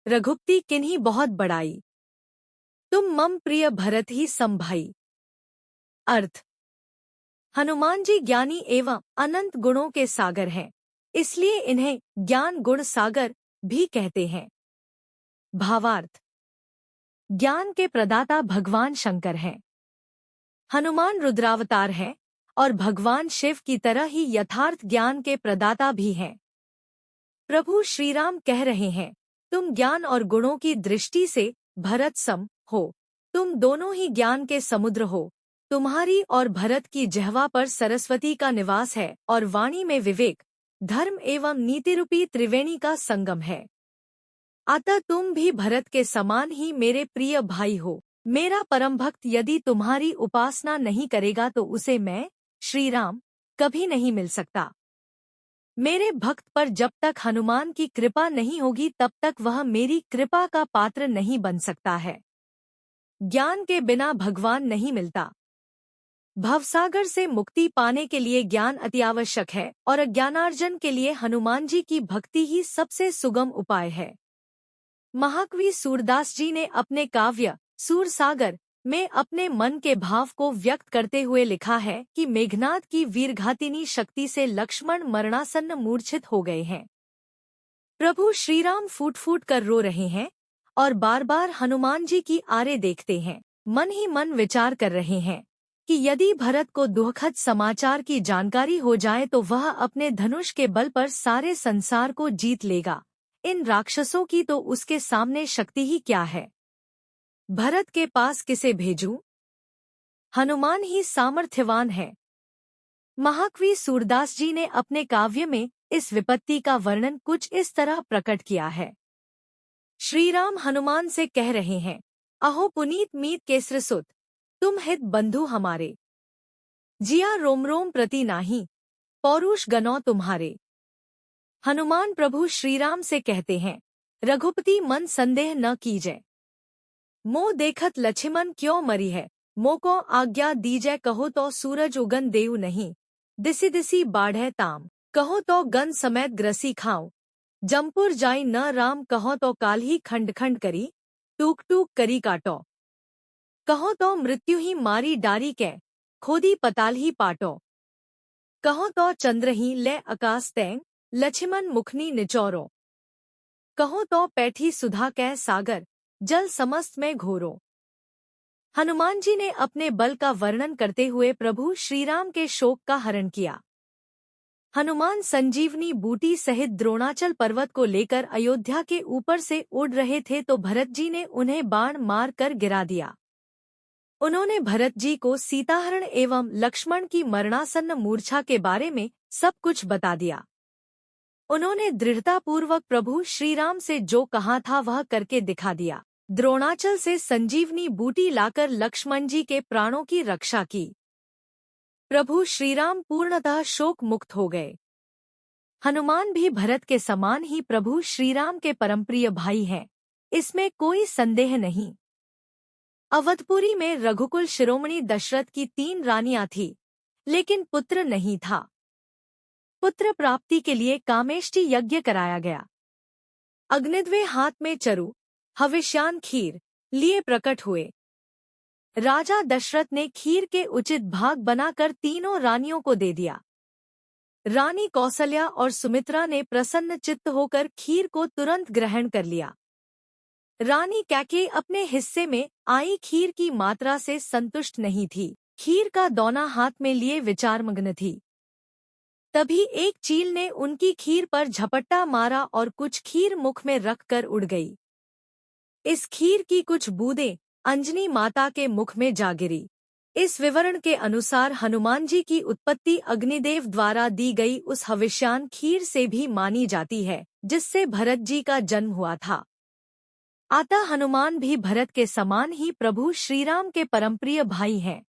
रघुपति किन्हीं बहुत बड़ाई। तुम मम प्रिय भरत ही संभाई। अर्थ। हनुमान जी ज्ञानी एवं अनंत गुणों के सागर हैं, इसलिए इन्हें ज्ञान गुण सागर भी कहते हैं। भावार्थ। ज्ञान के प्रदाता भगवान शंकर हैं। हनुमान रुद्रावतार हैं और भगवान शिव की तरह ही यथार्थ ज्ञान के प्रदाता भी हैं। प्रभु श्रीराम कह रहे हैं, तुम ज्ञान और गुणों की दृष्टि से भरत सम हो। तुम दोनों ही ज्ञान के समुद्र हो। तुम्हारी और भरत की जिह्वा पर सरस्वती का निवास है और वाणी में विवेक, धर्म एवं नीतिरूपी त्रिवेणी का संगम है। अतः तुम भी भरत के समान ही मेरे प्रिय भाई हो। मेरा परम भक्त यदि तुम्हारी उपासना नहीं करेगा तो उसे मैं, श्री राम, कभी नहीं मिल सकता। मेरे भक्त पर जब तक हनुमान की कृपा नहीं होगी तब तक वह मेरी कृपा का पात्र नहीं बन सकता है। ज्ञान के बिना भगवान नहीं मिलता। भवसागर से मुक्ति पाने के लिए ज्ञान अति आवश्यक है और अज्ञानार्जन के लिए हनुमान जी की भक्ति ही सबसे सुगम उपाय है। महाकवि सूरदास जी ने अपने काव्य सूरसागर में अपने मन के भाव को व्यक्त करते हुए लिखा है कि मेघनाद की वीरघातिनी शक्ति से लक्ष्मण मरणासन्न मूर्छित हो गए हैं। प्रभु श्रीराम फूट फूट कर रो रहे हैं और बार बार हनुमान जी की आरे देखते हैं। मन ही मन विचार कर रहे हैं कि यदि भरत को दुखद समाचार की जानकारी हो जाए तो वह अपने धनुष के बल पर सारे संसार को जीत लेगा। इन राक्षसों की तो उसके सामने शक्ति ही क्या है। भरत के पास किसे भेजूं? हनुमान ही सामर्थ्यवान है। महाकवि सूरदास जी ने अपने काव्य में इस विपत्ति का वर्णन कुछ इस तरह प्रकट किया है। श्रीराम हनुमान से कह रहे हैं, अहो पुनीत मीत केसरसुत, तुम हित बंधु हमारे। जिया रोम रोम प्रति नाही, पौरुष गनौ तुम्हारे। हनुमान प्रभु श्रीराम से कहते हैं, रघुपति मन संदेह न कीजय। मोह देखत लक्ष्मण क्यों मरी है। मोको आज्ञा दीजय कहो तो सूरज उगन देव नहीं। दिसी दिसी बाढ़े ताम, कहो तो गन समेत ग्रसी खाओ। जमपुर जाई न राम कहो तो काल ही खंड खंड करी। टूक टूक करी काटो, कहो तो मृत्यु ही मारी डारी कै। खोदी पताल ही पाटो, कहो तो चंद्र ही ले आकाश तैंग। लक्ष्मण मुखनी निचोरो, कहो तो पैठी सुधा कै सागर। जल समस्त में घोरो। हनुमान जी ने अपने बल का वर्णन करते हुए प्रभु श्रीराम के शोक का हरण किया। हनुमान संजीवनी बूटी सहित द्रोणाचल पर्वत को लेकर अयोध्या के ऊपर से उड़ रहे थे तो भरत जी ने उन्हें बाण मार कर गिरा दिया। उन्होंने भरत जी को सीताहरण एवं लक्ष्मण की मरणासन्न मूर्छा के बारे में सब कुछ बता दिया। उन्होंने दृढ़तापूर्वक प्रभु श्रीराम से जो कहा था वह करके दिखा दिया। द्रोणाचल से संजीवनी बूटी लाकर लक्ष्मण जी के प्राणों की रक्षा की। प्रभु श्रीराम पूर्णतः शोक मुक्त हो गए। हनुमान भी भरत के समान ही प्रभु श्रीराम के परमप्रिय भाई हैं, इसमें कोई संदेह नहीं। अवधपुरी में रघुकुल शिरोमणि दशरथ की 3 रानियां थीं, लेकिन पुत्र नहीं था। पुत्र प्राप्ति के लिए कामेष्टि यज्ञ कराया गया। अग्निद्वे हाथ में चरु, हविष्यान खीर लिए प्रकट हुए। राजा दशरथ ने खीर के उचित भाग बनाकर तीनों रानियों को दे दिया। रानी कौसल्या और सुमित्रा ने प्रसन्न चित्त होकर खीर को तुरंत ग्रहण कर लिया। रानी कैकेयी अपने हिस्से में आई खीर की मात्रा से संतुष्ट नहीं थी। खीर का दोना हाथ में लिए विचारमग्न थी। तभी एक चील ने उनकी खीर पर झपट्टा मारा और कुछ खीर मुख में रखकर उड़ गई। इस खीर की कुछ बूंदें अंजनी माता के मुख में जा गिरी। इस विवरण के अनुसार हनुमान जी की उत्पत्ति अग्निदेव द्वारा दी गई उस हविष्यान खीर से भी मानी जाती है जिससे भरत जी का जन्म हुआ था। अतः हनुमान भी भरत के समान ही प्रभु श्रीराम के परमप्रिय भाई हैं।